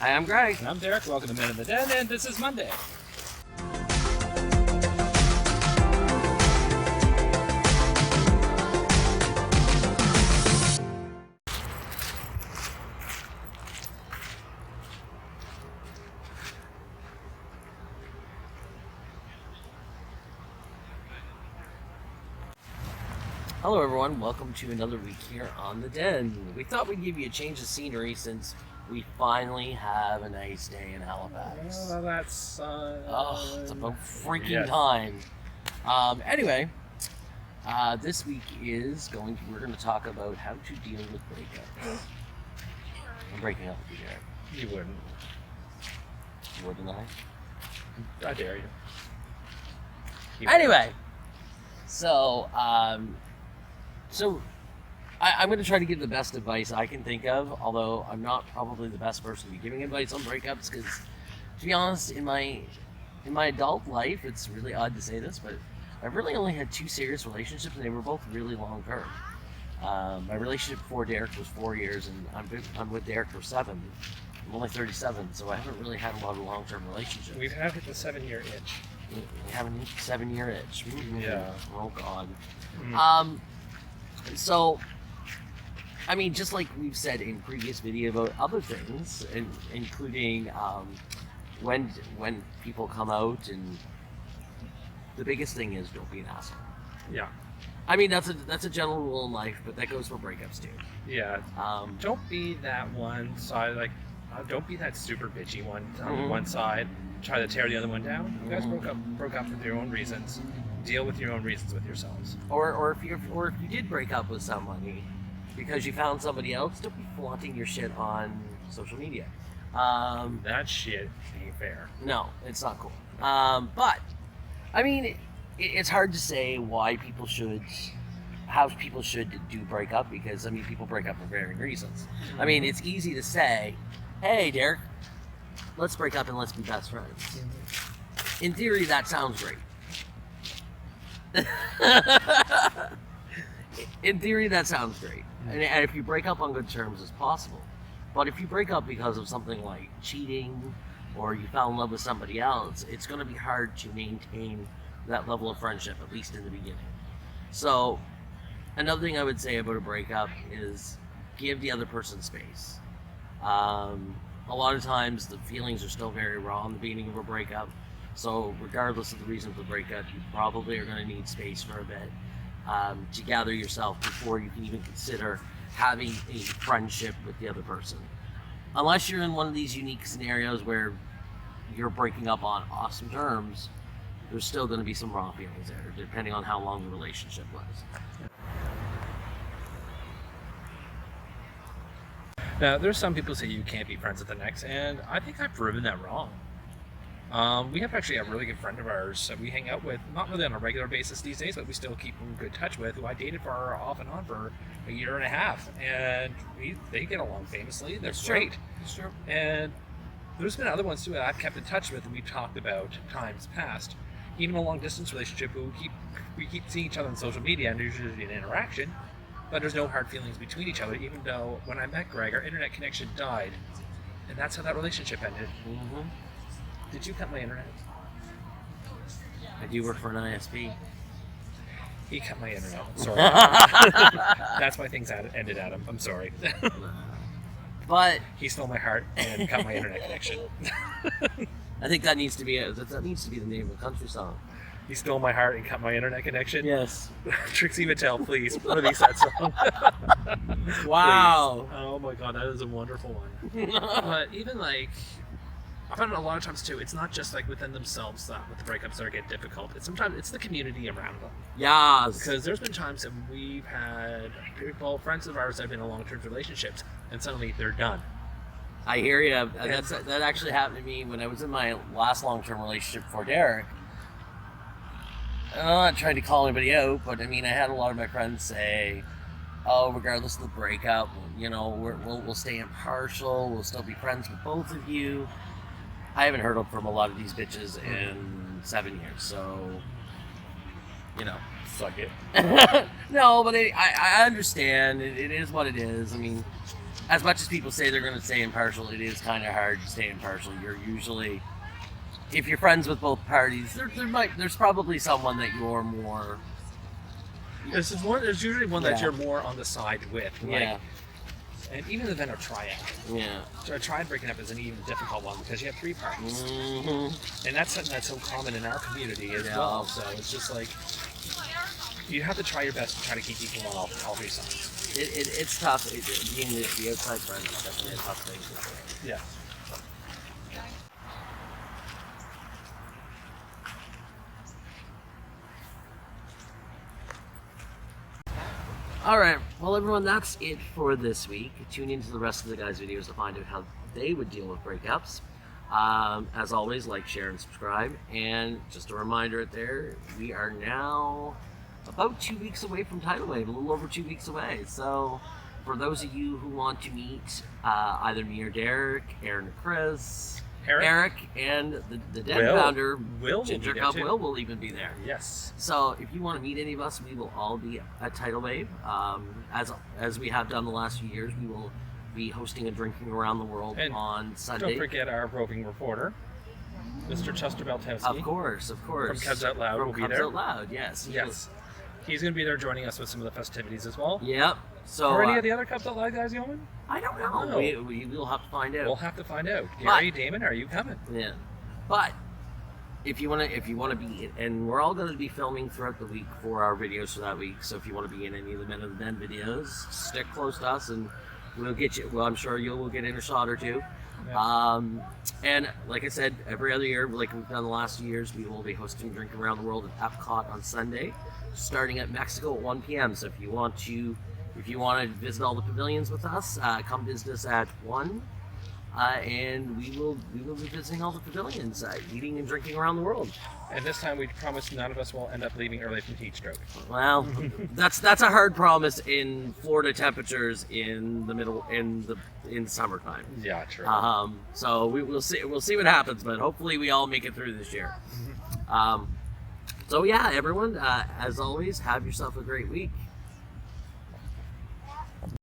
Hi, I'm Greg. And I'm Derek. Welcome to Men in the Den, and this is Monday. Hello, everyone. Welcome to another week here on the Den. We thought we'd give you a change of scenery since we finally have a nice day in Halifax. Oh, that's... it's about freaking time. Anyway, this week we're going to talk about how to deal with breakups. I'm breaking up with you, Derek. You wouldn't. Wouldn't I? I dare you. Anyway, so I'm going to try to give the best advice I can think of, although I'm not probably the best person to be giving advice on breakups, because, to be honest, in my adult life, it's really odd to say this, but I've really only had 2 serious relationships, and they were both really long term. My relationship before Derek was 4 years, and I'm with Derek for 7. I'm only 37, so I haven't really had a lot of long-term relationships. We've had hit the 7-year itch. We have a 7-year itch. Yeah. Oh, God. So, I mean, just like we've said in previous video about other things, including when people come out, and the biggest thing is don't be an asshole. Yeah. I mean, that's a general rule in life, but that goes for breakups too. Yeah. Don't be that one side, don't be that super bitchy one on one side. Try to tear the other one down. You guys broke up for your own reasons. Deal with your own reasons with yourselves. Or if you did break up with somebody because you found somebody else, don't be flaunting your shit on social media. That shit ain't fair. No, it's not cool. But I mean, it's hard to say how people should do break up, because I mean, people break up for varying reasons. I mean, it's easy to say, "Hey, Derek, let's break up and let's be best friends." In theory, that sounds great. In theory, that sounds great. And if you break up on good terms, it's possible. But if you break up because of something like cheating, or you fell in love with somebody else, it's going to be hard to maintain that level of friendship, at least in the beginning. So, another thing I would say about a breakup is give the other person space. A lot of times, the feelings are still very raw in the beginning of a breakup. So regardless of the reason for the breakup, you probably are going to need space for a bit to gather yourself before you can even consider having a friendship with the other person. Unless you're in one of these unique scenarios where you're breaking up on awesome terms, there's still going to be some raw feelings there, depending on how long the relationship was. Now, there's some people say you can't be friends with the next, and I think I've proven that wrong. We have actually a really good friend of ours that we hang out with, not really on a regular basis these days, but we still keep in good touch with, who I dated for off and on for a year and a half, and they get along famously. They're great. That's true. And there's been other ones too that I've kept in touch with, and we've talked about times past. Even a long distance relationship, we keep seeing each other on social media, and there's usually an interaction, but there's no hard feelings between each other, even though when I met Greg, our internet connection died, and that's how that relationship ended. Did you cut my internet? I do work for an ISP. He cut my internet. Sorry. That's why things ended, Adam. I'm sorry. But he stole my heart and cut my internet connection. I think that needs to be the name of a country song. He stole my heart and cut my internet connection. Yes. Trixie Mattel, please release that song. Wow. Please. Oh my God, that is a wonderful one. But even I found a lot of times too, it's not just within themselves that with the breakups that get difficult. It's the community around them. Yes. Because there's been times that we've had friends of ours that have been in long-term relationships, and suddenly they're done. I hear you. That actually happened to me when I was in my last long-term relationship before Derek. I'm not trying to call anybody out, but I mean, I had a lot of my friends say, "Oh, regardless of the breakup, we'll stay impartial. We'll still be friends with both of you." I haven't heard from a lot of these bitches in 7 years, so Suck it. No, but I understand. It is what it is. I mean, as much as people say they're going to stay impartial, it is kind of hard to stay impartial. You're usually, if you're friends with both parties, there's probably someone that you're more. There's usually one that Yeah. you're more on the side with. Like, Yeah. And even within a triad. Yeah. So a triad breaking up is an even difficult one because you have 3 parties. Mm-hmm. And that's something that's so common in our community as Yeah. well. So it's just like, you have to try your best to try to keep equal on all 3 sides. It's tough. Being the outside friend is definitely a tough thing. Yeah. All right, well, everyone, that's it for this week. Tune into the rest of the guys' videos to find out how they would deal with breakups. As always, like, share, and subscribe. And just a reminder out there, we are now about 2 weeks away from Tidal Wave, a little over 2 weeks away. So, for those of you who want to meet either me or Derek, Aaron or Chris, Eric and the Den founder, Will Ginger will be there Cup too. will even be there. Yes. So if you want to meet any of us, we will all be at Tidal Wave. As we have done the last few years, we will be hosting a drinking around the world And on Sunday. Don't forget our roving reporter, Mr. Chester Beltowski. Of course. From Cubs Out Loud From will be Cubs there. Out Loud, yes. Yes. He's going to be there joining us with some of the festivities as well. Yep. So Are any of the other Cubs Out Loud guys going? I don't know. No. We will have to find out. We'll have to find out. Gary, Damon, are you coming? Yeah, but if you want to be, and we're all going to be filming throughout the week for our videos for that week. So if you want to be in any of the Men of the Den videos, stick close to us, and we'll get you. Well, I'm sure you'll get in a shot or two. Yeah. And like I said, every other year, like we've done the last few years, we will be hosting Drink Around the World at Epcot on Sunday, starting at Mexico at 1 p.m. So if you want to visit all the pavilions with us, come visit us at 1. And we will be visiting all the pavilions, eating and drinking around the world. And this time we promise none of us will end up leaving early from heat stroke. Well, that's a hard promise in Florida temperatures in summertime. Yeah, true. So we'll see what happens, but hopefully we all make it through this year. So yeah, everyone, as always, have yourself a great week.